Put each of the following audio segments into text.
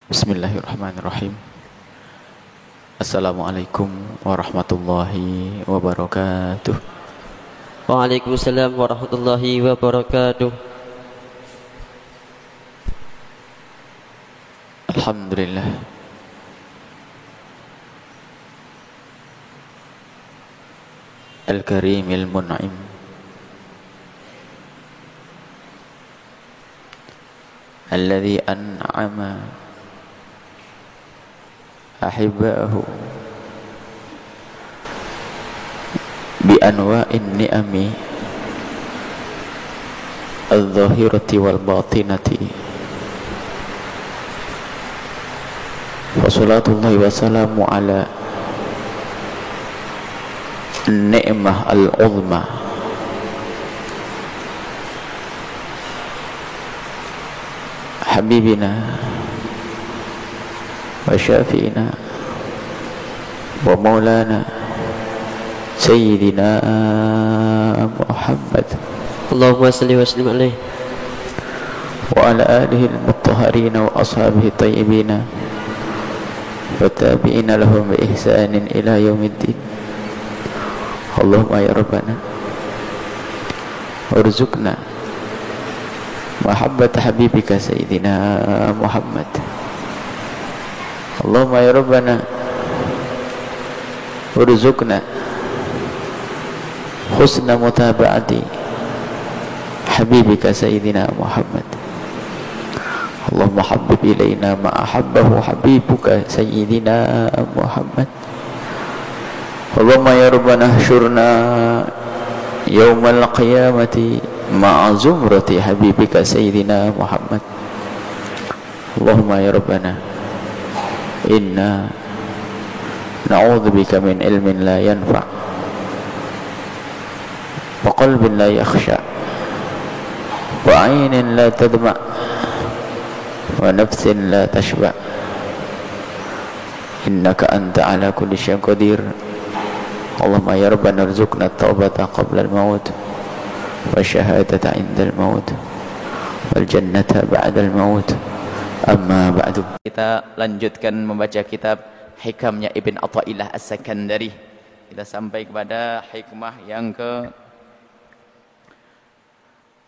Bismillahirrahmanirrahim. Assalamualaikum warahmatullahi wabarakatuh. Waalaikumsalam warahmatullahi wabarakatuh. Alhamdulillah. Al-Karimil Mun'im. Alladhi an'ama ahibba'ahu bi anwa'in ni'ami al-zahirati wal batinati. Wa salatullahi wa salamu ala ni'mah al-uzma habibina wa syafi'ina wa maulana sayyidina Muhammad Allahumma salli wa sallim alaih wa ala alihi al-mutahharina wa ashabihi tayyibina wa tabi'ina lahum bi ihsanin ila yaumiddin. Allahumma ya Rabbana warzuqna mahabbata habibika sayyidina Muhammad. Allahumma ya Rabbana warzuqna husna mutaba'ati habibika sayyidina Muhammad. Allahumma habbib ilayna ma ahabbahu habibuka sayyidina Muhammad. Allahumma ya Rabbana hsyurna yawmal qiyamati ma'a zumrati habibika sayyidina Muhammad. Allahumma ya Rabbana inna na'udzubika min ilmin la yanfa' wa qalbin la yakhsha wa 'ainin la tadma' wa nafsin la tashba' innaka anta ala kulli syai'in qadir. Allahumma ya Rabbana arzuqna at-taubata qabla al-maut wa syahadata 'inda al-maut wal jannata ba'da al-maut. Amma ba'du. Kita lanjutkan membaca kitab Hikamnya Ibn Athaillah As-Sakandari. Kita sampai kepada hikmah yang ke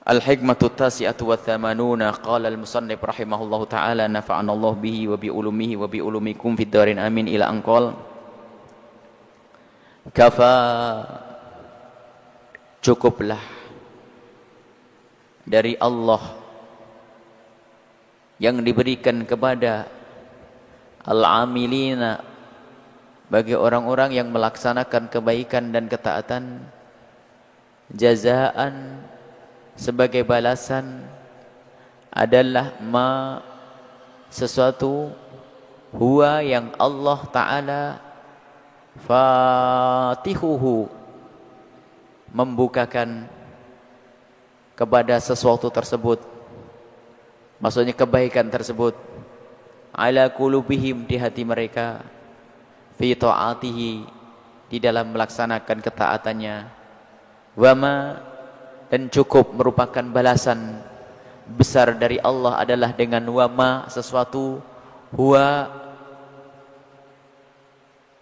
Al-Hikmatu Tasi'atu wa Thamanuna. Qala al-musannif rahimahullahu ta'ala nafa'ana Allah bihi wa bi ulumihi wa bi ulumikum fid darin amin ila anqal. Kafa, cukuplah dari Allah yang diberikan kepada al-amilina, bagi orang-orang yang melaksanakan kebaikan dan ketaatan, jazaan, sebagai balasan, adalah ma, sesuatu, huwa, yang Allah Ta'ala fatihuhu, membukakan kepada sesuatu tersebut, maksudnya kebaikan tersebut, ala qulubihim, di hati mereka, fi ta'atihi, di dalam melaksanakan ketaatannya, wama, dan cukup merupakan balasan besar dari Allah adalah dengan wama, sesuatu, huwa,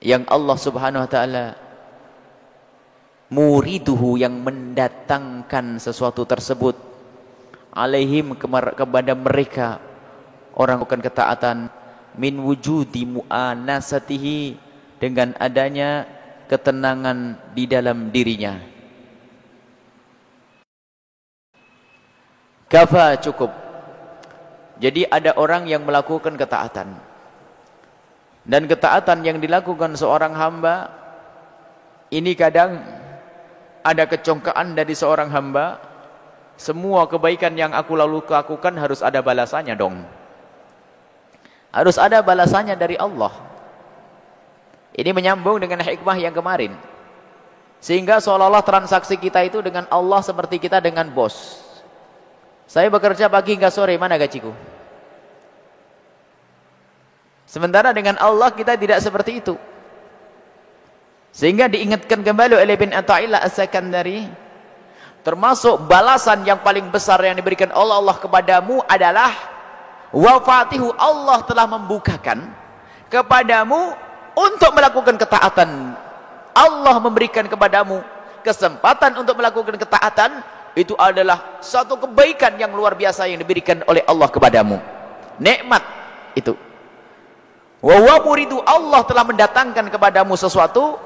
yang Allah Subhanahu wa ta'ala muriduhu, yang mendatangkan sesuatu tersebut, alaihim, kepada mereka orang bukan ketaatan, min wujudi mu'anasatihi, dengan adanya ketenangan di dalam dirinya. Kafa, cukup. Jadi ada orang yang melakukan ketaatan, dan ketaatan yang dilakukan seorang hamba ini kadang ada kecongkaan dari seorang hamba. Semua kebaikan yang aku lakukan harus ada balasannya dong. Harus ada balasannya dari Allah. Ini menyambung dengan hikmah yang kemarin. Sehingga seolah-olah transaksi kita itu dengan Allah seperti kita dengan bos. Saya bekerja pagi hingga sore, mana gajiku? Sementara dengan Allah kita tidak seperti itu. Sehingga diingatkan kembali oleh Ibn Athaillah As-Sakandari, termasuk balasan yang paling besar yang diberikan Allah kepadamu adalah wa fatihu, Allah telah membukakan kepadamu untuk melakukan ketaatan. Allah memberikan kepadamu kesempatan untuk melakukan ketaatan. Itu adalah satu kebaikan yang luar biasa yang diberikan oleh Allah kepadamu. Nikmat itu. Wa huwa muridu, Allah telah mendatangkan kepadamu sesuatu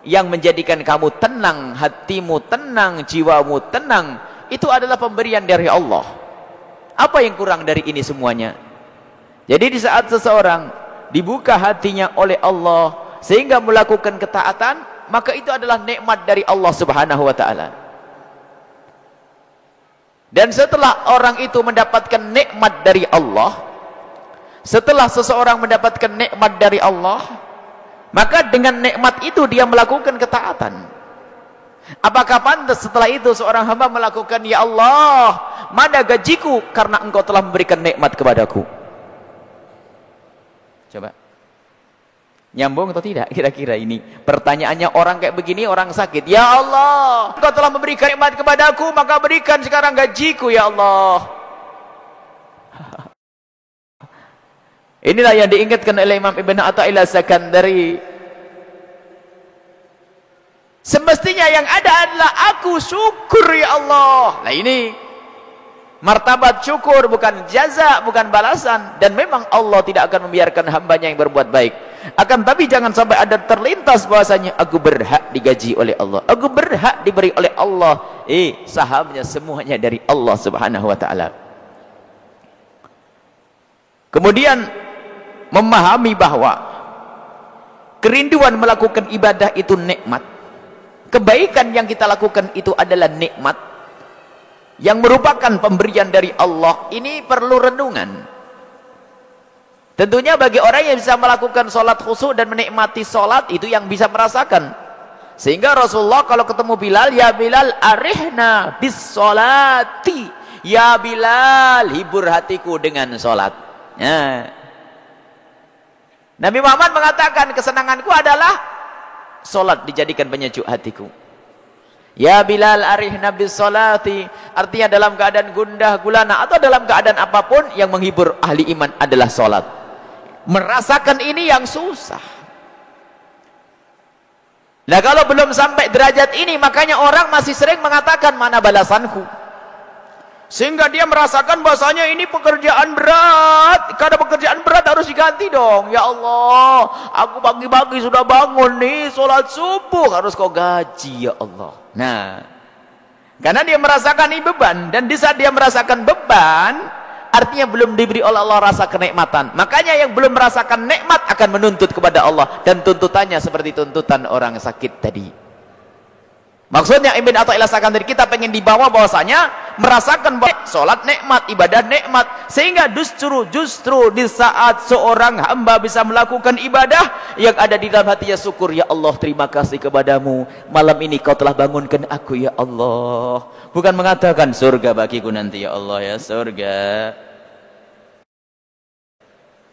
yang menjadikan kamu tenang, hatimu tenang, jiwamu tenang. Itu adalah pemberian dari Allah. Apa yang kurang dari ini semuanya? Jadi di saat seseorang dibuka hatinya oleh Allah sehingga melakukan ketaatan, maka itu adalah nikmat dari Allah Subhanahu wa taala. Dan setelah orang itu mendapatkan nikmat dari Allah, setelah seseorang mendapatkan nikmat dari Allah, maka dengan nikmat itu dia melakukan ketaatan. Apakah pantas setelah itu seorang hamba melakukan, ya Allah, mana gajiku karena engkau telah memberikan nikmat kepadaku? Coba nyambung atau tidak kira-kira ini pertanyaannya? Orang kayak begini orang sakit, ya Allah, engkau telah memberikan nikmat kepadaku, maka berikan sekarang gajiku ya Allah. Inilah yang diingatkan oleh Imam Ibn Athaillah Sakandari. Semestinya yang ada adalah aku syukur ya Allah. Nah ini martabat syukur, bukan jaza, bukan balasan. Dan memang Allah tidak akan membiarkan hambanya yang berbuat baik. Akan tapi jangan sampai ada terlintas bahwasanya aku berhak digaji oleh Allah, aku berhak diberi oleh Allah. Sahamnya semuanya dari Allah Subhanahu wa taala. Kemudian memahami bahwa kerinduan melakukan ibadah itu nikmat. Kebaikan yang kita lakukan itu adalah nikmat yang merupakan pemberian dari Allah. Ini perlu renungan. Tentunya bagi orang yang bisa melakukan sholat khusyuk dan menikmati sholat, itu yang bisa merasakan. Sehingga Rasulullah kalau ketemu Bilal, ya Bilal arihna bis sholati, ya Bilal hibur hatiku dengan sholat. Nabi Muhammad mengatakan kesenanganku adalah sholat dijadikan penyejuk hatiku. Ya Bilal arihna bis sholati, artinya dalam keadaan gundah gulana atau dalam keadaan apapun yang menghibur ahli iman adalah sholat. Merasakan ini yang susah. Nah kalau belum sampai derajat ini, makanya orang masih sering mengatakan mana balasanku, sehingga dia merasakan bahasanya ini pekerjaan berat. Karena pekerjaan berat harus diganti dong. Ya Allah, aku pagi-pagi sudah bangun nih, sholat subuh, harus kau gaji ya Allah. Nah, karena dia merasakan ini beban. Dan di saat dia merasakan beban, artinya belum diberi oleh Allah rasa kenikmatan. Makanya yang belum merasakan nikmat akan menuntut kepada Allah. Dan tuntutannya seperti tuntutan orang sakit tadi. Maksudnya Ibn Athaillah Sakandari, kita pengen dibawa bahwasanya merasakan bahwa sholat nikmat, ibadah nikmat. Sehingga justru di saat seorang hamba bisa melakukan ibadah, yang ada di dalam hatinya syukur, ya Allah terima kasih kepadamu, malam ini kau telah bangunkan aku ya Allah. Bukan mengatakan surga bagiku nanti ya Allah ya, surga.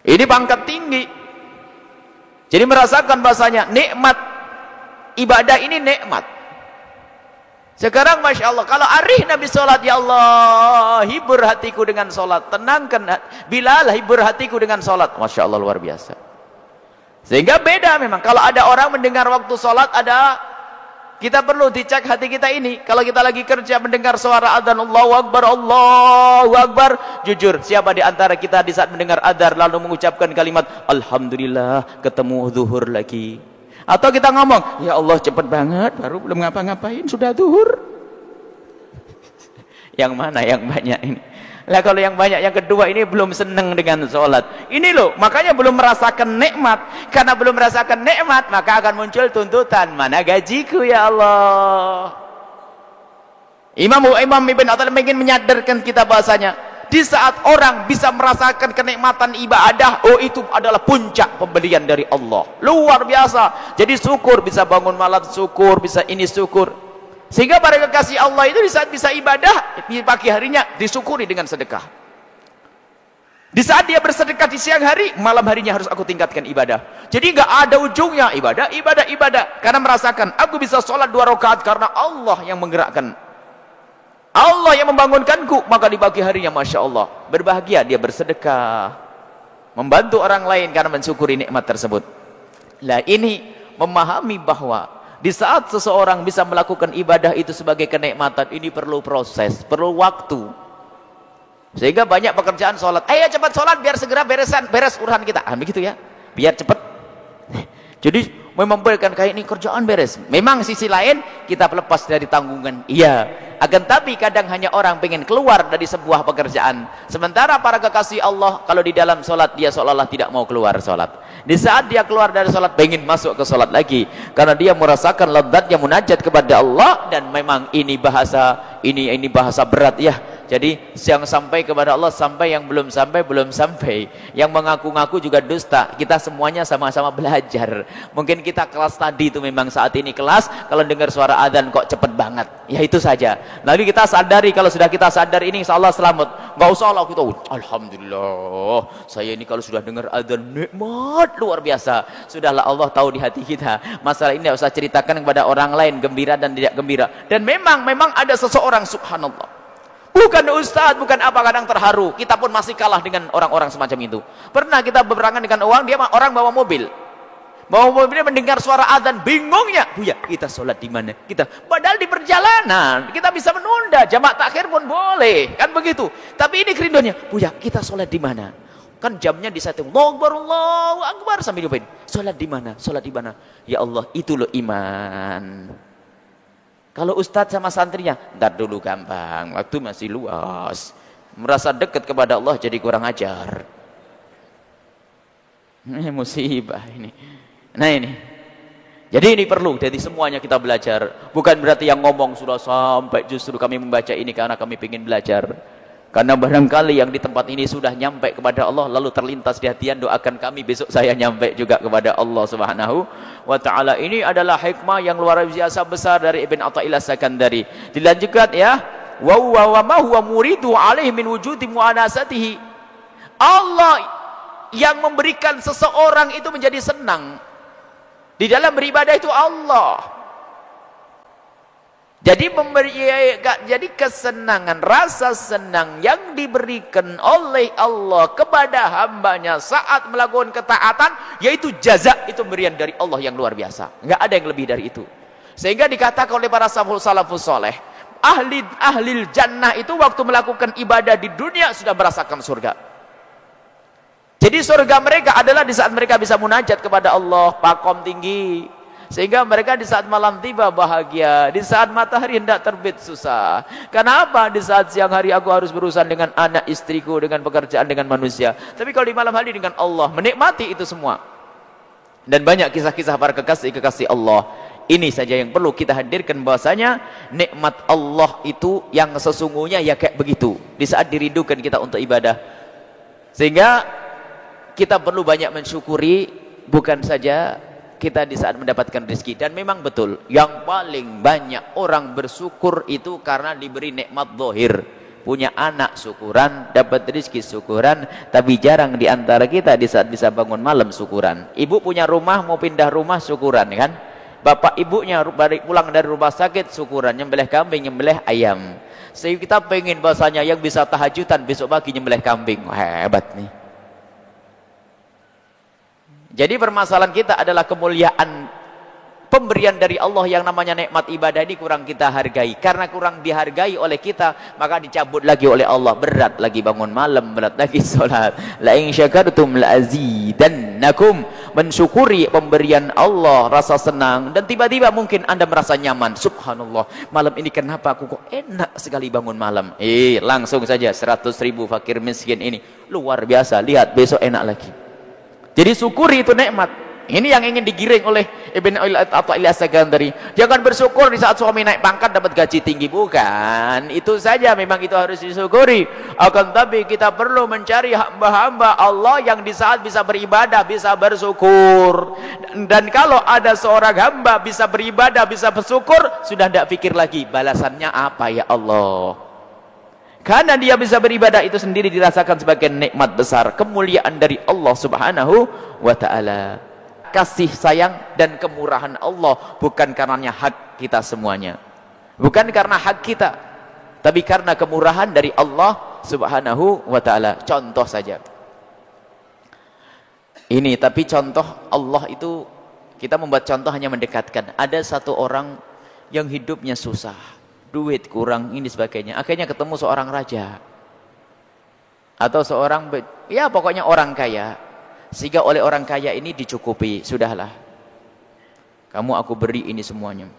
Ini pangkat tinggi. Jadi merasakan bahasanya nikmat ibadah ini nikmat. Sekarang Masya Allah, kalau arih Nabi sholat, ya Allah hibur hatiku dengan sholat, tenangkan Bilal hibur hatiku dengan sholat. Masya Allah luar biasa. Sehingga beda memang. Kalau ada orang mendengar waktu sholat, kita perlu dicek hati kita ini. Kalau kita lagi kerja mendengar suara adzan Allahu Akbar, Allahu Akbar, jujur siapa di antara kita di saat mendengar adzan lalu mengucapkan kalimat Alhamdulillah ketemu zuhur lagi? Atau kita ngomong, ya Allah cepat banget, baru belum ngapa-ngapain sudah zuhur. Yang mana yang banyak ini? Lah kalau yang banyak yang kedua ini belum senang dengan sholat. Ini loh, makanya belum merasakan nikmat. Karena belum merasakan nikmat, maka akan muncul tuntutan, mana gajiku ya Allah. Imam Ibn Athaillah ingin menyadarkan kita bahasanya, di saat orang bisa merasakan kenikmatan ibadah, itu adalah puncak pemberian dari Allah. Luar biasa. Jadi syukur, bisa bangun malam syukur, bisa ini syukur. Sehingga para kekasih Allah itu di saat bisa ibadah, di pagi harinya disyukuri dengan sedekah. Di saat dia bersedekah di siang hari, malam harinya harus aku tingkatkan ibadah. Jadi nggak ada ujungnya, ibadah. Karena merasakan, aku bisa sholat 2 rakaat karena Allah yang menggerakkan Allah yang membangunkanku, maka di pagi harinya Masya Allah berbahagia, dia bersedekah, membantu orang lain karena mensyukuri nikmat tersebut. Nah ini memahami bahwa di saat seseorang bisa melakukan ibadah itu sebagai kenikmatan, ini perlu proses, perlu waktu. Sehingga banyak pekerjaan sholat, ayo cepat sholat biar segera beres urusan kita, begitu ya, biar cepat. Jadi memang berikan kayak ini kerjaan beres. Memang sisi lain kita lepas dari tanggungan, iya. Akan tapi kadang hanya orang pengen keluar dari sebuah pekerjaan. Sementara para kekasih Allah kalau di dalam sholat dia seolah-olah tidak mau keluar sholat. Di saat dia keluar dari sholat pengen masuk ke sholat lagi, karena dia merasakan lezatnya munajat kepada Allah. Dan memang ini bahasa berat ya. Jadi yang sampai kepada Allah sampai, yang belum sampai belum sampai, yang mengaku-ngaku juga dusta. Kita semuanya sama-sama belajar. Mungkin kita kelas tadi itu memang saat ini kelas, kalau dengar suara adzan kok cepet banget, ya itu saja. Lalu kita sadari, kalau sudah kita sadar ini insya Allah selamat. Nggak usah Allah kita, alhamdulillah saya ini kalau sudah dengar adzan nikmat luar biasa. Sudahlah, Allah tahu di hati kita. Masalah ini tidak usah ceritakan kepada orang lain, gembira dan tidak gembira. Dan memang ada seseorang subhanallah, bukan ustadz, bukan apa, kadang terharu. Kita pun masih kalah dengan orang-orang semacam itu. Pernah kita berperangan dengan orang bawa mobil. Bawa mobilnya mendengar suara adzan, bingungnya, Buya, kita sholat di mana? Padahal di perjalanan, kita bisa menunda, jamak takhir pun boleh, kan begitu. Tapi ini kerinduannya, Buya, kita sholat di mana? Kan jamnya di satu, Allahu Akbar, sambil nyobain, sholat di mana? Sholat di mana? Ya Allah, itu loh iman. Kalau ustadz sama santrinya, ntar dulu gampang, waktu masih luas. Merasa dekat kepada Allah jadi kurang ajar. Ini musibah ini. Nah ini. Jadi ini perlu, jadi semuanya kita belajar. Bukan berarti yang ngomong sudah sampai, justru kami membaca ini karena kami ingin belajar. Karena barangkali yang di tempat ini sudah nyampe kepada Allah, lalu terlintas di hatian, doakan kami besok saya nyampe juga kepada Allah Subhanahu wa ta'ala. Ini adalah hikmah yang luar biasa besar dari Ibn Athaillah Sakandari. Dilanjutkan ya, wa ma huwa muridu alaihi min wujudi mu'anasatihi. Allah yang memberikan seseorang itu menjadi senang di dalam beribadah itu Allah. Jadi kesenangan, rasa senang yang diberikan oleh Allah kepada hambanya saat melakukan ketaatan, yaitu jaza, itu pemberian dari Allah yang luar biasa. Nggak ada yang lebih dari itu. Sehingga dikatakan oleh para salafus soleh, ahli jannah itu waktu melakukan ibadah di dunia sudah merasakan surga. Jadi surga mereka adalah di saat mereka bisa munajat kepada Allah, pakom tinggi. Sehingga mereka di saat malam tiba bahagia, di saat matahari hendak terbit susah. Kenapa? Di saat siang hari aku harus berurusan dengan anak istriku, dengan pekerjaan, dengan manusia. Tapi kalau di malam hari dengan Allah, menikmati itu semua. Dan banyak kisah-kisah para kekasih Allah. Ini saja yang perlu kita hadirkan, bahwasanya nikmat Allah itu yang sesungguhnya ya kayak begitu. Di saat dirindukan kita untuk ibadah. Sehingga kita perlu banyak mensyukuri, bukan saja kita di saat mendapatkan rezeki. Dan memang betul, yang paling banyak orang bersyukur itu karena diberi nikmat zahir. Punya anak syukuran, dapat rezeki syukuran, tapi jarang di antara kita di saat bisa bangun malam syukuran. Ibu punya rumah, mau pindah rumah syukuran kan? Bapak ibunya balik pulang dari rumah sakit syukuran, nyembelih kambing, nyembelih ayam. Sehingga kita pengen bahasanya yang bisa tahajudan besok pagi nyembelih kambing. Hebat nih. Jadi permasalahan kita adalah kemuliaan pemberian dari Allah yang namanya nikmat ibadah ini kurang kita hargai. Karena kurang dihargai oleh kita, maka dicabut lagi oleh Allah. Berat lagi bangun malam, berat lagi sholat. La in syakartum la azidannakum. Mensyukuri pemberian Allah, rasa senang. Dan tiba-tiba mungkin Anda merasa nyaman. Subhanallah, malam ini kenapa aku kok enak sekali bangun malam. Langsung saja 100.000 fakir miskin ini. Luar biasa, lihat besok enak lagi. Jadi syukuri itu nikmat. Ini yang ingin digiring oleh Ibn Athaillah Sakandari. Jangan bersyukur di saat suami naik pangkat dapat gaji tinggi, bukan. Itu saja, memang itu harus disyukuri. Akan tapi kita perlu mencari hamba-hamba Allah yang di saat bisa beribadah, bisa bersyukur. Dan kalau ada seorang hamba bisa beribadah, bisa bersyukur, sudah tidak pikir lagi balasannya apa ya Allah. Karena dia bisa beribadah itu sendiri dirasakan sebagai nikmat besar, kemuliaan dari Allah Subhanahu wa ta'ala. Kasih sayang dan kemurahan Allah bukan karenanya hak kita semuanya. Bukan karena hak kita. tapi karena kemurahan dari Allah Subhanahu wa ta'ala. Contoh saja ini, tapi contoh Allah itu kita membuat contoh hanya mendekatkan. Ada satu orang yang hidupnya susah, duit kurang, ini sebagainya, akhirnya ketemu seorang raja atau seorang, ya pokoknya orang kaya, sehingga oleh orang kaya ini dicukupi. Sudahlah, kamu aku beri ini semuanya.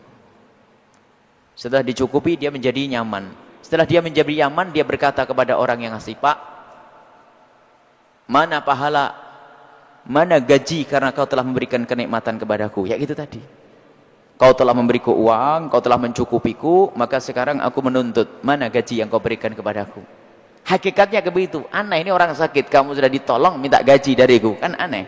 Setelah dicukupi, dia menjadi nyaman. Setelah dia menjadi nyaman, dia berkata kepada orang yang ngasih, Pak, mana pahala, mana gaji karena kau telah memberikan kenikmatan kepadaku? Ya gitu tadi, kau telah memberiku uang, kau telah mencukupiku, maka sekarang aku menuntut, mana gaji yang kau berikan kepadaku? Hakikatnya begitu. Aneh, ini orang sakit, kamu sudah ditolong, minta gaji dariku, kan aneh.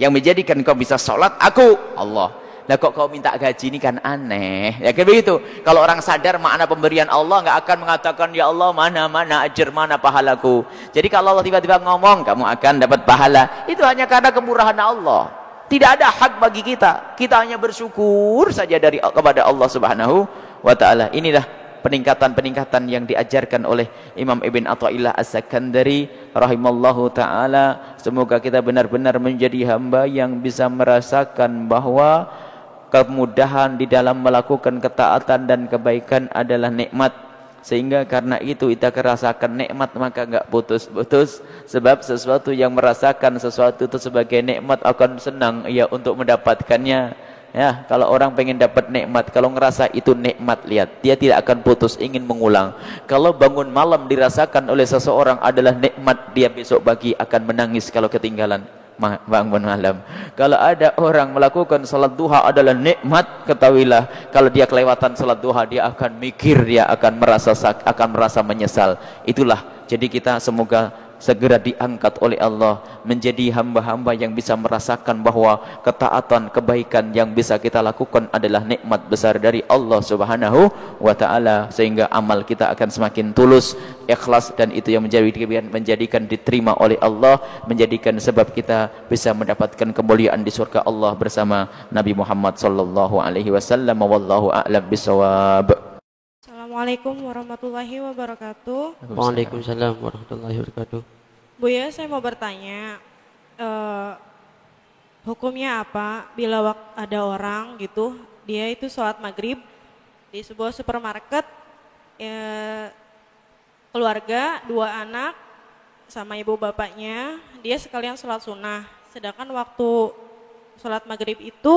Yang menjadikan kau bisa sholat, aku, Allah. Nah kok kau minta gaji, ini kan aneh. Ya kayak begitu. Kalau orang sadar makna pemberian Allah, nggak akan mengatakan, ya Allah mana ajar, mana pahalaku. Jadi kalau Allah tiba-tiba ngomong, kamu akan dapat pahala, itu hanya karena kemurahan Allah. Tidak ada hak bagi kita. Kita hanya bersyukur saja kepada Allah Subhanahu wa ta'ala. Inilah peningkatan-peningkatan yang diajarkan oleh Imam Ibn Athaillah As-Sakandari rahimallahu ta'ala. Semoga kita benar-benar menjadi hamba yang bisa merasakan bahwa kemudahan di dalam melakukan ketaatan dan kebaikan adalah nikmat, sehingga karena itu kita merasakan nikmat maka enggak putus-putus. Sebab sesuatu yang merasakan sesuatu itu sebagai nikmat akan senang ia untuk mendapatkannya. Ya, kalau orang pengen dapat nikmat, kalau ngerasa itu nikmat, lihat, dia tidak akan putus ingin mengulang. Kalau bangun malam dirasakan oleh seseorang adalah nikmat, dia besok pagi akan menangis kalau ketinggalan bangun malam. Kalau ada orang melakukan salat duha adalah nikmat, ketahuilah kalau dia kelewatan salat duha dia akan mikir, dia akan merasa menyesal. Itulah, jadi kita semoga segera diangkat oleh Allah menjadi hamba-hamba yang bisa merasakan bahwa ketaatan, kebaikan yang bisa kita lakukan adalah nikmat besar dari Allah Subhanahu wa ta'ala, sehingga amal kita akan semakin tulus, ikhlas, dan itu yang menjadikan diterima oleh Allah, menjadikan sebab kita bisa mendapatkan kemuliaan di surga Allah bersama Nabi Muhammad sallallahu alaihi wasallam. Wallahu a'lam bishawab. Assalamualaikum warahmatullahi wabarakatuh. Waalaikumsalam warahmatullahi wabarakatuh. Buya, saya mau bertanya, hukumnya apa bila ada orang gitu, dia itu sholat maghrib di sebuah supermarket, keluarga, 2 anak sama ibu bapaknya, dia sekalian sholat sunnah, sedangkan waktu sholat maghrib itu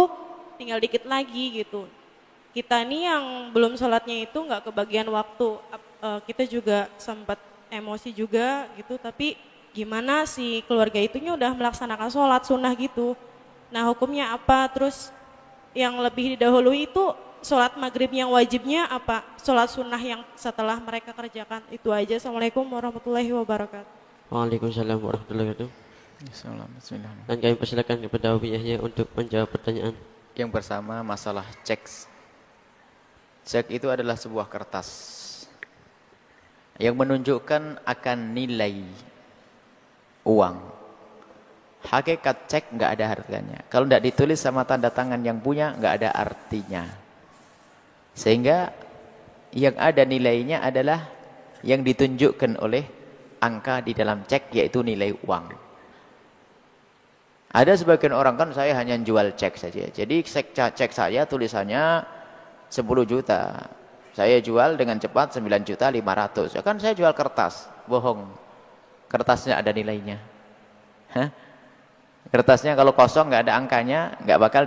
tinggal dikit lagi gitu. Kita nih yang belum sholatnya itu nggak kebagian waktu, kita juga sempat emosi juga gitu, tapi gimana sih keluarga itunya udah melaksanakan sholat sunnah gitu. Nah hukumnya apa? Terus yang lebih didahului itu sholat maghrib yang wajibnya apa? Sholat sunnah yang setelah mereka kerjakan, itu aja. Assalamualaikum warahmatullahi wabarakatuh. Waalaikumsalam warahmatullahi wabarakatuh. Bismillahirrahmanirrahim. Dan kami persilakan kepada Ubiyahnya untuk menjawab pertanyaan. Yang pertama masalah cek. Cek itu adalah sebuah kertas yang menunjukkan akan nilai uang. Hakikat cek nggak ada harganya. Kalau tidak ditulis sama tanda tangan yang punya, nggak ada artinya. Sehingga yang ada nilainya adalah yang ditunjukkan oleh angka di dalam cek, yaitu nilai uang. Ada sebagian orang kan, saya hanya jual cek saja. Jadi cek saya tulisannya 10 juta. Saya jual dengan cepat 9.500.000. Ya kan saya jual kertas. Bohong. Kertasnya ada nilainya. Hah? Kertasnya kalau kosong nggak ada angkanya, nggak bakal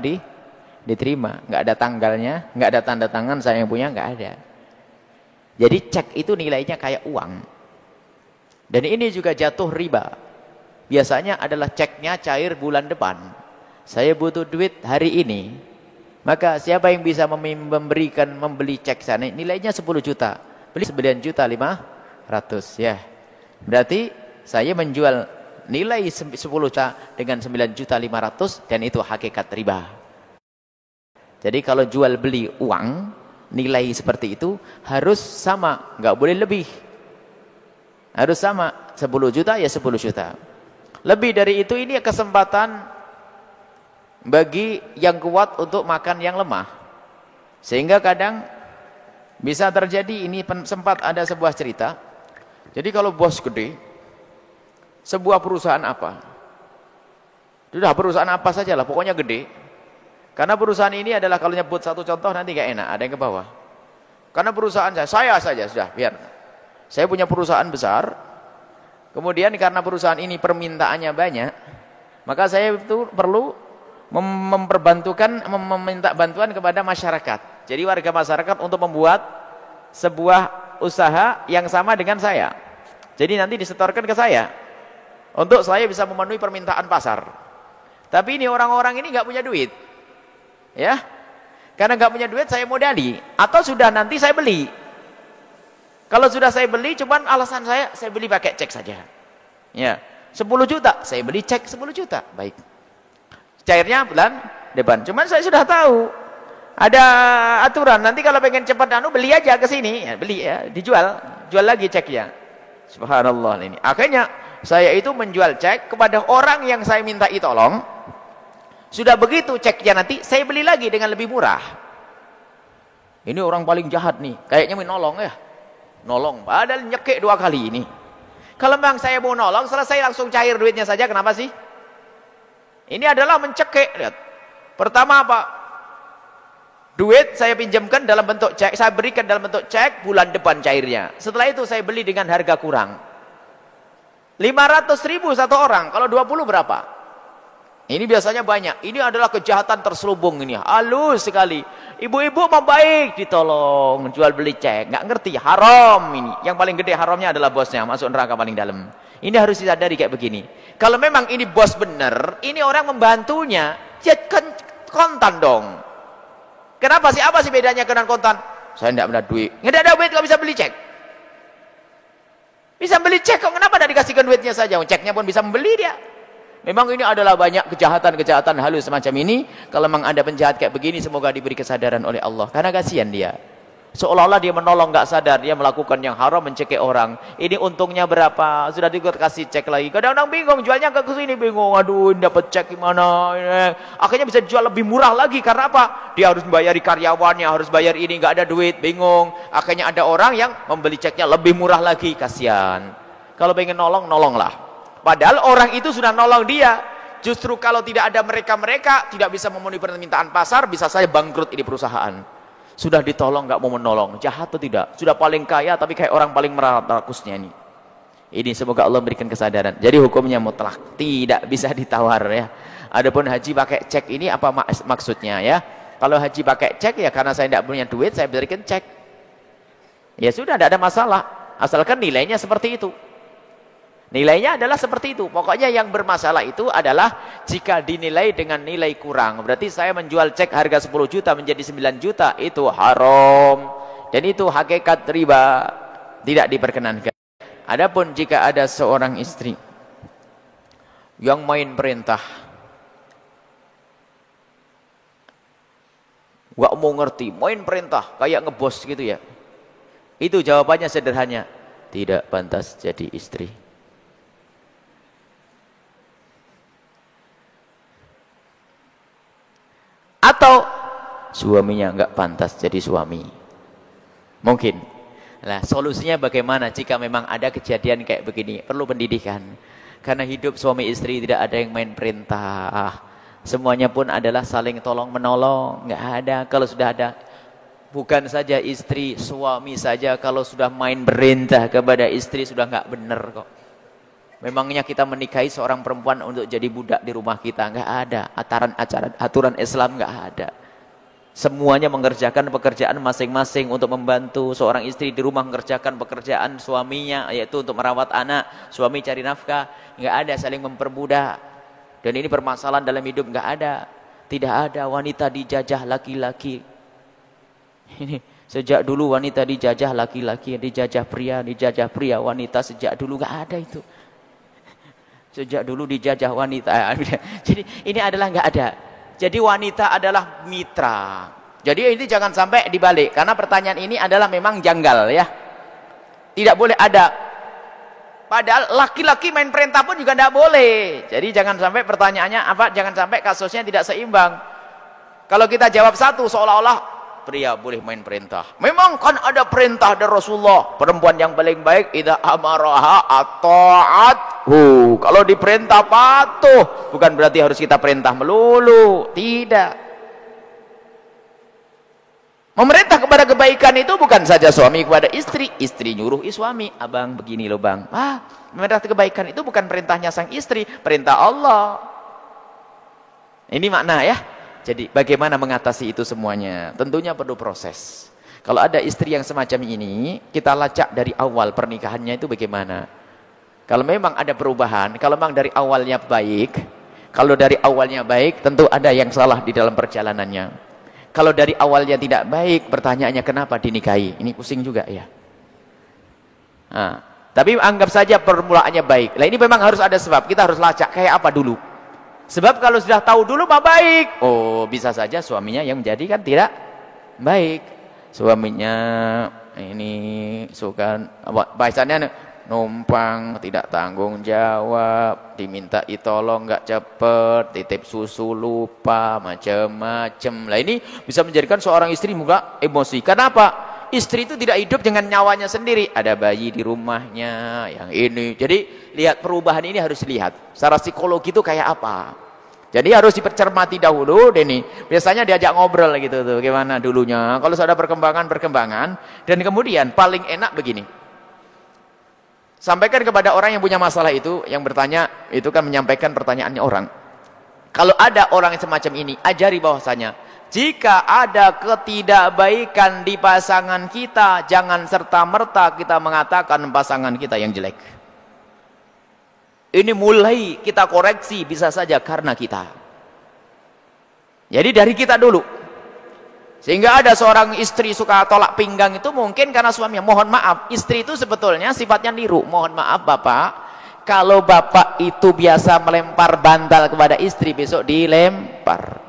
diterima. Nggak ada tanggalnya, nggak ada tanda tangan saya yang punya, nggak ada. Jadi cek itu nilainya kayak uang. Dan ini juga jatuh riba. Biasanya adalah ceknya cair bulan depan. Saya butuh duit hari ini. Maka siapa yang bisa membeli cek sana, nilainya 10 juta, beli 9.500.000, ya. Berarti saya menjual nilai 10 juta dengan 9.500.000, dan itu hakikat riba. Jadi kalau jual beli uang, nilai seperti itu harus sama, nggak boleh lebih. Harus sama, 10 juta ya 10 juta. Lebih dari itu, ini kesempatan bagi yang kuat untuk makan yang lemah. Sehingga kadang Bisa terjadi, ini sempat ada sebuah cerita. Jadi kalau bos gede, sebuah perusahaan apa? Sudah perusahaan apa saja lah, pokoknya gede. Karena perusahaan ini adalah kalau nyebut satu contoh nanti gak enak, ada yang ke bawah. Karena perusahaan saya saja sudah, biar. Saya punya perusahaan besar, kemudian karena perusahaan ini permintaannya banyak, maka saya itu perlu meminta bantuan kepada masyarakat. Jadi warga masyarakat untuk membuat sebuah usaha yang sama dengan saya. Jadi nanti disetorkan ke saya untuk saya bisa memenuhi permintaan pasar. Tapi ini orang-orang ini nggak punya duit, ya. Karena nggak punya duit, saya modali atau sudah nanti saya beli. Kalau sudah saya beli, cuman alasan saya beli pakai cek saja. Ya, 10 juta, saya beli cek 10 juta, baik. Cairnya bulan depan. Cuman saya sudah tahu ada aturan. Nanti kalau pengen cepat beli aja ke sini, ya, beli ya, jual lagi ceknya. Subhanallah ini. Akhirnya saya itu menjual cek kepada orang yang saya minta tolong. Sudah begitu ceknya nanti saya beli lagi dengan lebih murah. Ini orang paling jahat nih, kayaknya menolong ya. Nolong, padahal nyekek 2 kali ini. Kalau memang saya mau nolong, selesai langsung cair duitnya saja, kenapa sih? Ini adalah mencekek, lihat. Pertama apa? Duit saya pinjamkan dalam bentuk cek, saya berikan dalam bentuk cek, bulan depan cairnya. Setelah itu saya beli dengan harga kurang. 500.000 satu orang, kalau 20 berapa? Ini biasanya banyak. Ini adalah kejahatan terselubung ini, halus sekali. Ibu-ibu mau baik, ditolong, jual beli cek, nggak ngerti, haram ini. Yang paling gede haramnya adalah bosnya, masuk neraka paling dalam. Ini harus disadari kayak begini. Kalau memang ini bos bener, ini orang membantunya, ya kontan dong. Kenapa sih? Apa sih bedanya dengan kontan? Saya tidak ada duit. Nggak ada duit kok bisa beli cek. Bisa beli cek kok, kenapa tidak dikasihkan duitnya saja? Ceknya pun bisa membeli dia. Memang ini adalah banyak kejahatan-kejahatan halus semacam ini. Kalau memang ada penjahat kayak begini, semoga diberi kesadaran oleh Allah. Karena kasihan dia. Seolah-olah dia menolong, nggak sadar. Dia melakukan yang haram, mencekik orang. Ini untungnya berapa? Sudah dikasih cek lagi. Kadang-kadang bingung, jualnya ke sini bingung. Aduh, dapat cek gimana? Akhirnya bisa jual lebih murah lagi. Karena apa? Dia harus membayari karyawannya, harus bayar ini, nggak ada duit, bingung. Akhirnya ada orang yang membeli ceknya lebih murah lagi. Kasihan. Kalau pengen nolong, nolonglah. Padahal orang itu sudah nolong dia. Justru kalau tidak ada mereka-mereka, tidak bisa memenuhi permintaan pasar, bisa saja bangkrut ini perusahaan. Sudah ditolong, nggak mau menolong. Jahat atau tidak? Sudah paling kaya, tapi kayak orang paling merakusnya ini. Ini semoga Allah berikan kesadaran. Jadi hukumnya mutlak, tidak bisa ditawar ya. Adapun haji pakai cek ini apa maksudnya ya? Kalau haji pakai cek ya karena saya tidak punya duit, saya berikan cek. Ya sudah, tidak ada masalah. Asalkan nilainya seperti itu. Nilainya adalah seperti itu. Pokoknya yang bermasalah itu adalah jika dinilai dengan nilai kurang. Berarti saya menjual cek harga 10 juta menjadi 9 juta. Itu haram. Dan itu hakikat riba. Tidak diperkenankan. Adapun jika ada seorang istri yang main perintah. Gak mau ngerti. Main perintah. Kayak ngebos gitu ya. Itu jawabannya sederhana. Tidak pantas jadi istri. Atau suaminya nggak pantas jadi suami. Mungkin. Nah, solusinya bagaimana jika memang ada kejadian kayak begini? Perlu pendidikan. Karena hidup suami istri tidak ada yang main perintah. Semuanya pun adalah saling tolong menolong. Nggak ada. Kalau sudah ada, bukan saja istri, suami saja kalau sudah main perintah kepada istri sudah nggak benar kok. Memangnya kita menikahi seorang perempuan untuk jadi budak di rumah kita? Enggak ada. Aturan Islam enggak ada. Semuanya mengerjakan pekerjaan masing-masing untuk membantu seorang istri di rumah mengerjakan pekerjaan suaminya, yaitu untuk merawat anak, suami cari nafkah. Enggak ada saling memperbudak. Dan ini permasalahan dalam hidup enggak ada. Tidak ada wanita dijajah laki-laki. Ini sejak dulu wanita dijajah laki-laki, dijajah pria wanita sejak dulu enggak ada itu. Sejak dulu dijajah wanita. Jadi ini adalah nggak ada. Jadi wanita adalah mitra. Jadi ini jangan sampai dibalik. Karena pertanyaan ini adalah memang janggal ya. Tidak boleh ada. Padahal laki-laki main perintah pun juga tidak boleh. Jadi jangan sampai pertanyaannya apa? Jangan sampai kasusnya tidak seimbang. Kalau kita jawab satu seolah-olah pria boleh main perintah. Memang kan ada perintah dari Rasulullah, perempuan yang paling baik idza amaraha ata'athu. Kalau diperintah patuh, bukan berarti harus kita perintah melulu, tidak. Memerintah kepada kebaikan itu bukan saja suami kepada istri, istri nyuruh suami, abang begini loh bang. Memerintah kebaikan itu bukan perintahnya sang istri, perintah Allah. Ini makna ya. Jadi bagaimana mengatasi itu semuanya? Tentunya perlu proses. Kalau ada istri yang semacam ini, kita lacak dari awal pernikahannya itu bagaimana. Kalau memang ada perubahan, kalau memang dari awalnya baik, kalau dari awalnya baik, tentu ada yang salah di dalam perjalanannya. Kalau dari awalnya tidak baik, pertanyaannya kenapa dinikahi? Ini pusing juga ya. Tapi anggap saja permulaannya baik. Lah ini memang harus ada sebab. Kita harus lacak kayak apa dulu. Sebab kalau sudah tahu dulu mah baik. Oh, bisa saja suaminya yang menjadi kan tidak baik. Suaminya ini suka bahasanya numpang, tidak tanggung jawab, diminta tolong nggak cepet, titip susu lupa, macam-macam. Lah ini bisa menjadikan seorang istri muka emosi. Kenapa? Istri itu tidak hidup dengan nyawanya sendiri. Ada bayi di rumahnya, yang ini. Jadi lihat perubahan ini harus lihat. Secara psikologi itu kayak apa? Jadi harus dipercermati dahulu, Denny. Biasanya diajak ngobrol gitu tuh, gimana dulunya. Kalau sudah perkembangan, dan kemudian paling enak begini. Sampaikan kepada orang yang punya masalah itu, yang bertanya, itu kan menyampaikan pertanyaannya orang. Kalau ada orang yang semacam ini, ajari bahwasanya, jika ada ketidakbaikan di pasangan kita, jangan serta-merta kita mengatakan pasangan kita yang jelek. Ini mulai kita koreksi, bisa saja karena kita. Jadi dari kita dulu. Sehingga ada seorang istri suka tolak pinggang itu mungkin karena suaminya. Mohon maaf, istri itu sebetulnya sifatnya niru. Mohon maaf Bapak, kalau Bapak itu biasa melempar bantal kepada istri, besok dilempar.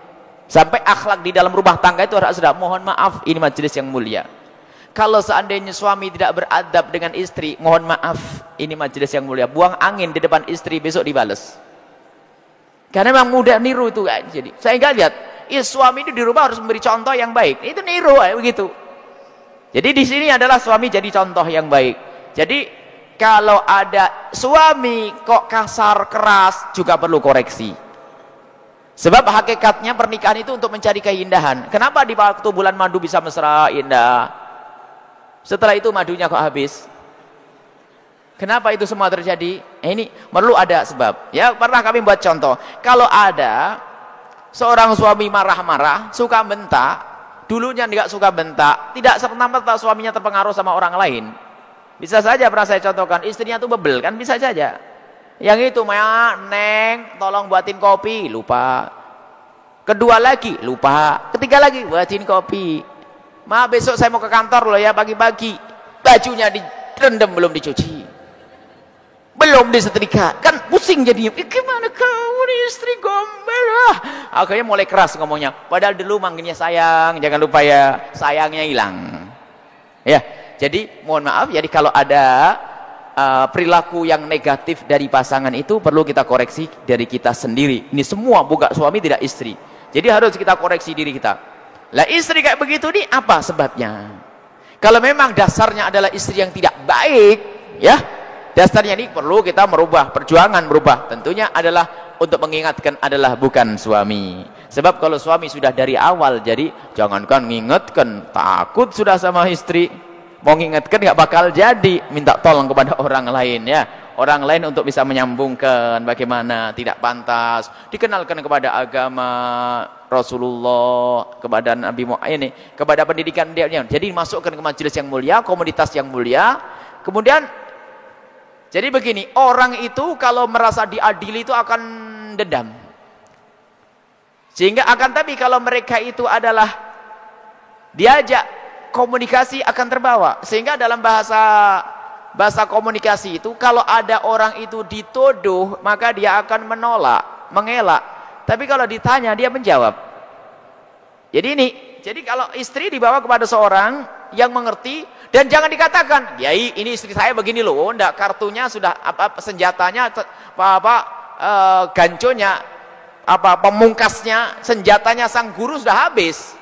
Sampai akhlak di dalam rumah tangga itu harus sudah. Mohon maaf, ini majelis yang mulia. Kalau seandainya suami tidak beradab dengan istri, mohon maaf, ini majelis yang mulia. Buang angin di depan istri, besok dibales. Karena memang mudah niru itu. Jadi saya enggak lihat. Suami itu di rumah harus memberi contoh yang baik. Itu niru begitu. Jadi di sini adalah suami jadi contoh yang baik. Jadi kalau ada suami kok kasar keras juga perlu koreksi. Sebab hakikatnya pernikahan itu untuk mencari keindahan. Kenapa di waktu bulan madu bisa mesra indah? Setelah itu madunya kok habis? Kenapa itu semua terjadi? Ini perlu ada sebab. Ya pernah kami buat contoh. Kalau ada seorang suami marah-marah, suka bentak, dulunya tidak suka bentak, tidak serta-merta suaminya terpengaruh sama orang lain. Bisa saja pernah saya contohkan, istrinya tuh bebel, kan bisa saja. Yang itu, Neng, tolong buatin kopi, lupa. Kedua lagi, lupa. Ketiga lagi, buatin kopi. Ma, besok saya mau ke kantor loh ya, pagi-pagi. Bajunya direndam, belum dicuci. Belum disetrika, kan pusing jadinya. Gimana kamu nih istri gombel lah. Akhirnya mulai keras ngomongnya. Padahal dulu manggilnya sayang, jangan lupa ya, sayangnya hilang. Ya, jadi mohon maaf. Jadi kalau ada perilaku yang negatif dari pasangan itu perlu kita koreksi dari kita sendiri. Ini semua bukan suami tidak istri. Jadi harus kita koreksi diri kita. Lah istri kayak begitu nih apa sebabnya? Kalau memang dasarnya adalah istri yang tidak baik, ya. Dasarnya ini perlu kita merubah, perjuangan merubah. Tentunya adalah untuk mengingatkan adalah bukan suami. Sebab kalau suami sudah dari awal, jadi jangankan ngingetkan, takut sudah sama istri. Mau ngingetkan nggak bakal jadi, minta tolong kepada orang lain ya. Orang lain untuk bisa menyambungkan bagaimana tidak pantas. Dikenalkan kepada agama Rasulullah, kepada Nabi Muhammad ini, kepada pendidikan dia. Jadi masukkan ke majelis yang mulia, komunitas yang mulia. Kemudian jadi begini, orang itu kalau merasa diadili itu akan dendam. Sehingga tapi kalau mereka itu adalah diajak komunikasi akan terbawa. Sehingga dalam bahasa komunikasi itu kalau ada orang itu dituduh, maka dia akan menolak, mengelak. Tapi kalau ditanya dia menjawab. Jadi kalau istri dibawa kepada seorang yang mengerti, dan jangan dikatakan, "Yai, ini istri saya begini loh." Oh, enggak, kartunya sudah senjatanya ganconya pemungkasnya, senjatanya sang guru sudah habis.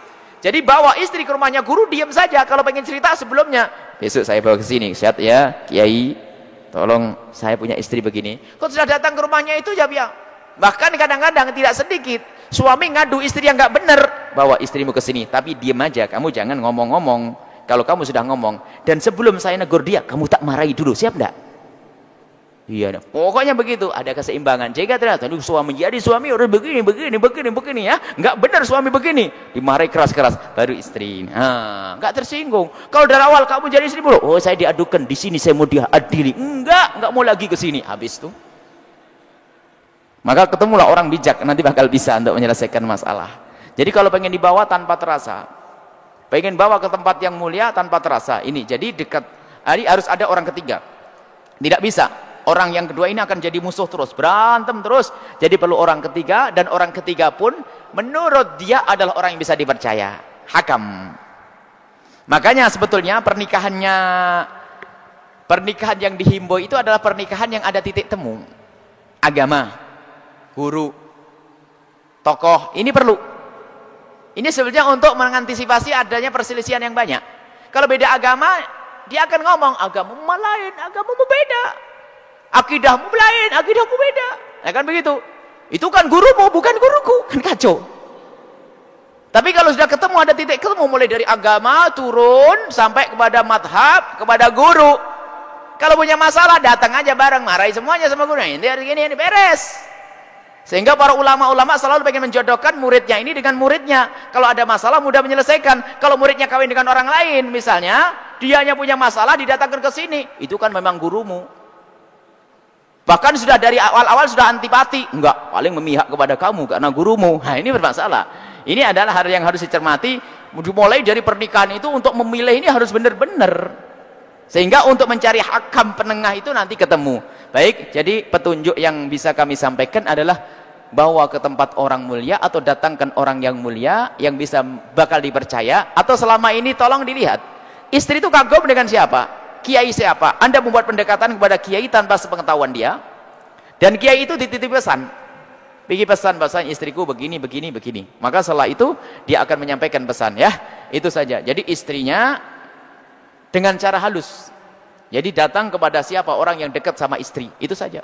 Jadi bawa istri ke rumahnya guru, diam saja. Kalau pengen cerita sebelumnya, besok saya bawa ke sini, sehat ya Kiai, tolong saya punya istri begini. Kalau sudah datang ke rumahnya itu ya biar. Bahkan kadang-kadang tidak sedikit suami ngadu istri yang nggak benar, bawa istrimu ke sini, tapi diam aja, kamu jangan ngomong-ngomong. Kalau kamu sudah ngomong, dan sebelum saya negur dia, kamu tak marahi dulu, siap enggak? Iya, pokoknya begitu, ada keseimbangan. Jika ternyata suami jadi suami orang begini ya, nggak benar suami begini, dimarahi keras-keras, baru istri. Nah, nggak tersinggung. Kalau dari awal kamu jadi istri dulu, oh saya diadukan di sini, saya mau diadili, nggak mau lagi ke sini, habis tuh. Maka ketemulah orang bijak, nanti bakal bisa untuk menyelesaikan masalah. Jadi kalau pengen dibawa tanpa terasa, pengen bawa ke tempat yang mulia tanpa terasa, ini jadi dekat. Ini harus ada orang ketiga, tidak bisa. Orang yang kedua ini akan jadi musuh terus, berantem terus. Jadi perlu orang ketiga, dan orang ketiga pun menurut dia adalah orang yang bisa dipercaya, hakam. Makanya sebetulnya pernikahan yang dihimbau itu adalah pernikahan yang ada titik temu. Agama, guru, tokoh, ini perlu. Ini sebenarnya untuk mengantisipasi adanya perselisihan yang banyak. Kalau beda agama, dia akan ngomong, agamamu lain, agamamu beda. Akidahmu lain, akidahku beda. Ya kan begitu. Itu kan gurumu, bukan guruku. Kan kacau. Tapi kalau sudah ketemu, ada titik ketemu, mulai dari agama turun sampai kepada madhab, kepada guru. Kalau punya masalah, datang aja bareng, marahi semuanya sama guru. Ini beres. Sehingga para ulama-ulama selalu pengen menjodohkan muridnya ini dengan muridnya. Kalau ada masalah mudah menyelesaikan. Kalau muridnya kawin dengan orang lain, misalnya, dianya punya masalah, didatangkan ke sini. Itu kan memang gurumu. Bahkan sudah dari awal-awal sudah antipati, enggak, paling memihak kepada kamu karena gurumu. Nah, ini bermasalah. Ini adalah hal yang harus dicermati. Mulai dari pernikahan itu untuk memilih ini harus benar-benar. Sehingga untuk mencari hakam penengah itu nanti ketemu. Baik, jadi petunjuk yang bisa kami sampaikan adalah bawa ke tempat orang mulia atau datangkan orang yang mulia yang bisa bakal dipercaya, atau selama ini tolong dilihat. Istri itu kagum dengan siapa? Kiai siapa? Anda membuat pendekatan kepada kiai tanpa sepengetahuan dia, dan kiai itu dititip pesan, pergi pesan bahasa istriku begini, maka setelah itu dia akan menyampaikan pesan, ya itu saja. Jadi istrinya dengan cara halus, jadi datang kepada siapa? Orang yang dekat sama istri, itu saja.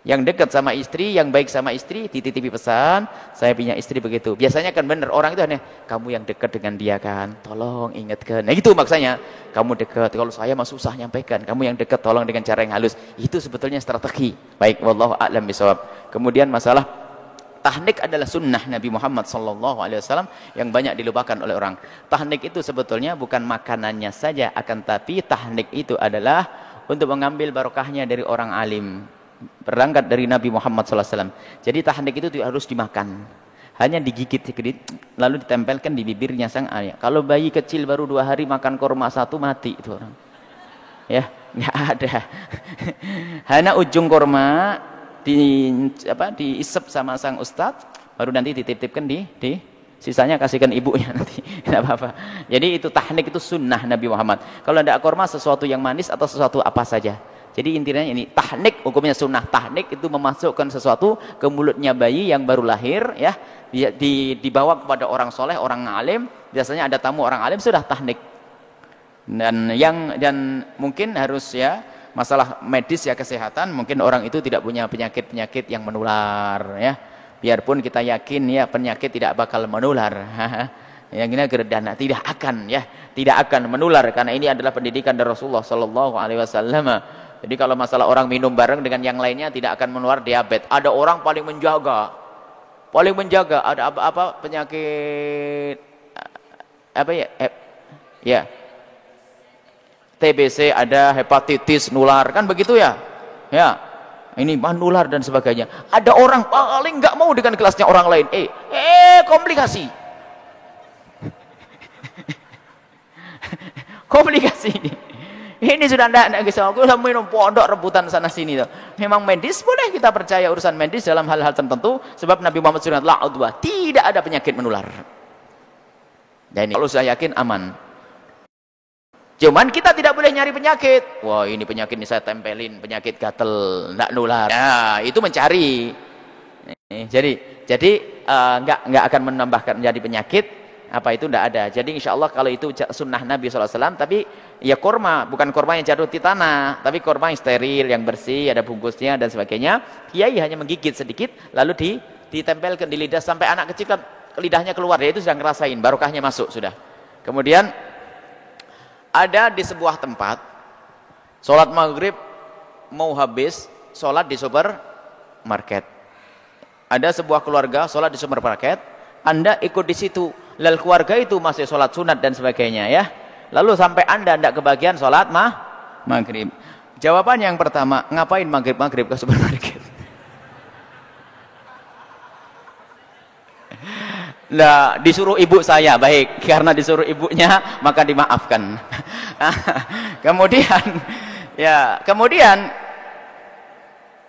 Yang dekat sama istri, yang baik sama istri, dititipi pesan, saya punya istri begitu. Biasanya kan benar, orang itu aneh, kamu yang dekat dengan dia kan, tolong ingatkan. Nah itu maksudnya, kamu dekat, kalau saya mah susah nyampaikan, kamu yang dekat tolong dengan cara yang halus. Itu sebetulnya strategi. Baik, wallahu a'lam bishawab. Kemudian masalah tahnik adalah sunnah Nabi Muhammad SAW yang banyak dilupakan oleh orang. Tahnik itu sebetulnya bukan makanannya saja, akan tapi tahnik itu adalah untuk mengambil barokahnya dari orang alim, berangkat dari Nabi Muhammad SAW. Jadi tahnik itu harus dimakan, hanya digigit sedikit lalu ditempelkan di bibirnya sang ayah. Kalau bayi kecil baru 2 hari makan korma 1 mati itu orang, ya nggak ada. Hanya ujung korma diisep sama sang ustadz, baru nanti dititipkan di sisanya kasihkan ibunya nanti, tidak apa-apa. Jadi itu tahnik, itu sunnah Nabi Muhammad. Kalau tidak korma, sesuatu yang manis atau sesuatu apa saja. Jadi intinya ini tahnik, hukumnya sunnah. Tahnik itu memasukkan sesuatu ke mulutnya bayi yang baru lahir, ya, dibawa kepada orang soleh, orang alim. Biasanya ada tamu orang alim, sudah tahnik. Dan mungkin harus, ya, masalah medis, ya, kesehatan, mungkin orang itu tidak punya penyakit-penyakit yang menular, ya. Biarpun kita yakin, ya, penyakit tidak bakal menular. Yang ini geredana tidak akan, ya, tidak akan menular, karena ini adalah pendidikan dari Rasulullah SAW. Jadi kalau masalah orang minum bareng dengan yang lainnya tidak akan menular diabetes. Ada orang paling menjaga, ada apa penyakit apa ya? Ya, TBC, ada hepatitis nular, kan begitu ya? Ya, ini menular dan sebagainya. Ada orang paling nggak mau dengan kelasnya orang lain. Komplikasi. Komplikasi. Ini sudah tidak bisa. Aku sudah minum pondok rebutan sana sini. Memang medis boleh kita percaya urusan medis dalam hal-hal tertentu, sebab Nabi Muhammad SAW tidak ada penyakit menular. Dan ini kalau saya yakin aman. Cuman kita tidak boleh nyari penyakit. Wah, ini penyakit ini saya tempelin, penyakit gatel, tidak nular. Ya, itu mencari. Jadi nggak akan menambahkan menjadi penyakit. apa itu tidak ada. Jadi insya Allah kalau itu sunnah Nabi SAW, tapi ya kurma, bukan kurma yang jatuh di tanah, tapi kurma yang steril, yang bersih, ada bungkusnya dan sebagainya. Kiai hanya menggigit sedikit, lalu ditempelkan di lidah sampai anak kecil kan lidahnya keluar, dia itu sudah ngerasain, barokahnya masuk sudah. Kemudian ada di sebuah tempat, sholat maghrib mau habis, sholat di supermarket. Ada sebuah keluarga sholat di supermarket, Anda ikut di situ. Lalu keluarga itu masih sholat sunat dan sebagainya ya. Lalu sampai Anda tidak kebagian sholat maghrib. Jawabannya yang pertama, ngapain maghrib ke supermarket? Nah, disuruh ibu saya, baik, karena disuruh ibunya maka dimaafkan. kemudian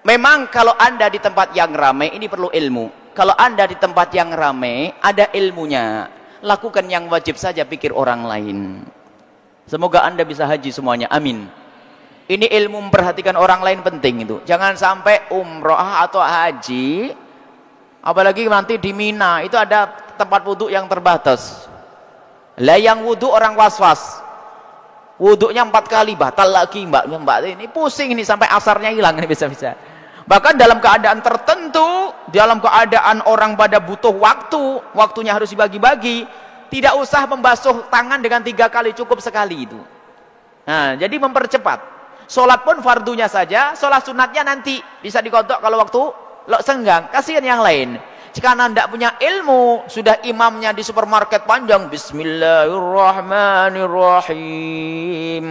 memang kalau Anda di tempat yang ramai ini perlu ilmu. Kalau Anda di tempat yang ramai ada ilmunya. Lakukan yang wajib saja, pikir orang lain. Semoga Anda bisa haji semuanya, amin. Ini ilmu memperhatikan orang lain penting itu. Jangan sampai umroh atau haji, apalagi nanti di Mina itu ada tempat wudhu yang terbatas. Lah yang wudhu orang was-was, wudhunya 4 kali batal lagi, mbak ini pusing ini sampai asarnya hilang ini bisa-bisa. Bahkan dalam keadaan tertentu, dalam keadaan orang pada butuh waktunya harus dibagi-bagi, tidak usah membasuh tangan dengan 3 kali, cukup sekali itu. Nah, jadi mempercepat. Sholat pun fardunya saja, sholat sunatnya nanti bisa dikodok kalau waktu senggang. Kasihan yang lain. Jika Anda tidak punya ilmu, sudah imamnya di supermarket panjang, Bismillahirrahmanirrahim.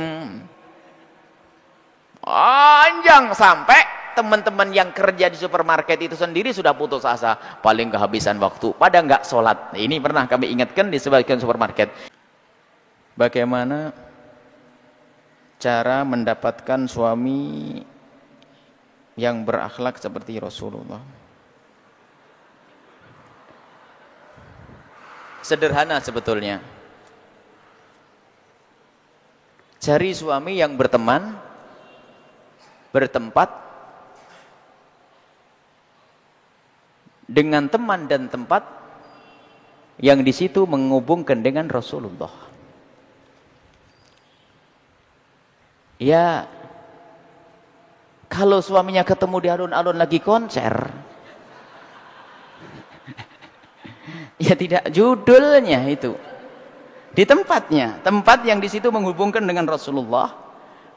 Panjang sampai teman-teman yang kerja di supermarket itu sendiri sudah putus asa, paling kehabisan waktu, pada nggak sholat. Ini pernah kami ingatkan di sebagian supermarket. Bagaimana cara mendapatkan suami yang berakhlak seperti Rasulullah? Sederhana sebetulnya. Cari suami yang berteman, bertempat dengan teman dan tempat yang di situ menghubungkan dengan Rasulullah. Ya, kalau suaminya ketemu di alun-alun lagi konser, ya tidak judulnya itu. Di tempatnya, tempat yang di situ menghubungkan dengan Rasulullah.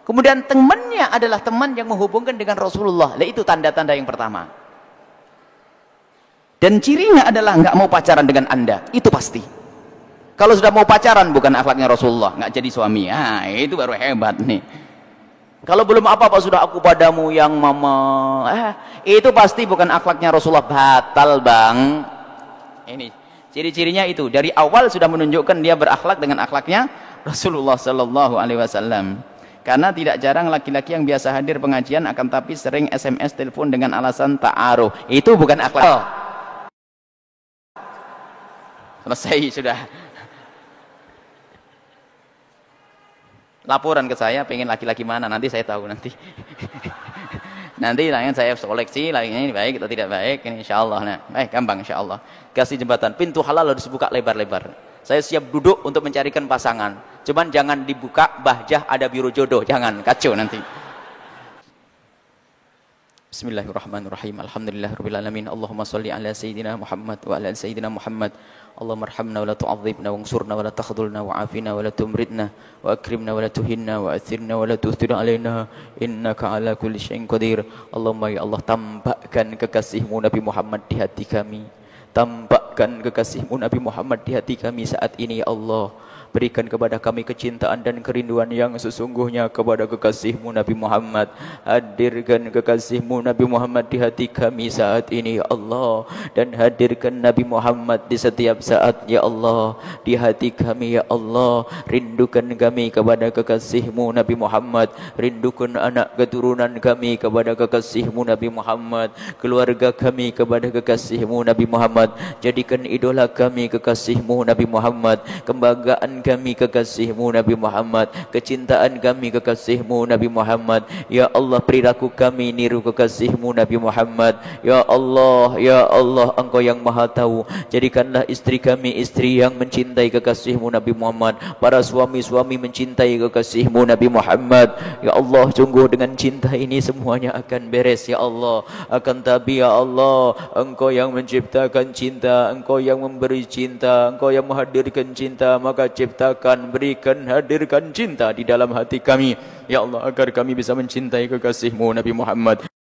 Kemudian temannya adalah teman yang menghubungkan dengan Rasulullah. Nah, itu tanda-tanda yang pertama. Dan cirinya adalah nggak mau pacaran dengan Anda, itu pasti. Kalau sudah mau pacaran bukan akhlaknya Rasulullah, nggak jadi suami. Ah, itu baru hebat nih. Kalau belum apa-apa sudah aku padamu yang mama, itu pasti bukan akhlaknya Rasulullah, batal bang. Ini ciri-cirinya itu. Dari awal sudah menunjukkan dia berakhlak dengan akhlaknya Rasulullah Sallallahu Alaihi Wasallam. Karena tidak jarang laki-laki yang biasa hadir pengajian akan tapi sering SMS telepon dengan alasan ta'aruf. Itu bukan akhlak. Selesai sudah. Laporan ke saya, pengen laki-laki mana, nanti saya tahu nanti. Nanti saya seleksi, lakinya ini baik atau tidak baik, ini insyaallah. Nah, gampang insyaallah. Kasih jembatan, pintu halal harus dibuka lebar-lebar. Saya siap duduk untuk mencarikan pasangan. Cuman jangan dibuka bahjah ada biro jodoh, jangan kacau nanti. Bismillahirrahmanirrahim. Alhamdulillahirabbil alamin. Allahumma shalli ala sayyidina Muhammad wa ala sayyidina Muhammad. Allahumma arhamna wa la tu'adzibna wansurna wa la takhdhulna wa afina wa la tumridna wa akrimna wa la tuhinna wa athirna wa la tu'thir alaina innaka ala kulli syai'in qadir. Allahumma ya Allah, tampakkan kekasihmu Nabi Muhammad di hati kami. Tampakkan kekasihmu Nabi Muhammad di hati kami saat ini ya Allah. Berikan kepada kami kecintaan dan kerinduan yang sesungguhnya kepada kekasihmu Nabi Muhammad. Hadirkan kekasihmu Nabi Muhammad di hati kami saat ini ya Allah. Dan hadirkan Nabi Muhammad di setiap saat ya Allah. Di hati kami ya Allah. Rindukan kami kepada kekasihmu Nabi Muhammad. Rindukan anak keturunan kami kepada kekasihmu Nabi Muhammad. Keluarga kami kepada kekasihmu Nabi Muhammad. Jadikan idola kami kekasihmu Nabi Muhammad. Kebanggaan kami kekasih-Mu Nabi Muhammad, kecintaan kami kekasih-Mu Nabi Muhammad. Ya Allah, perilaku kami niru kekasih-Mu Nabi Muhammad. Ya Allah, ya Allah, Engkau yang Maha tahu. Jadikanlah istri kami istri yang mencintai kekasih-Mu Nabi Muhammad, para suami-suami mencintai kekasih-Mu Nabi Muhammad. Ya Allah, sungguh dengan cinta ini semuanya akan beres ya Allah. Akan tapi ya Allah, Engkau yang menciptakan cinta, Engkau yang memberi cinta, Engkau yang menghadirkan cinta, maka ciptakan, berikan, hadirkan cinta di dalam hati kami ya Allah, agar kami bisa mencintai kekasih-Mu Nabi Muhammad.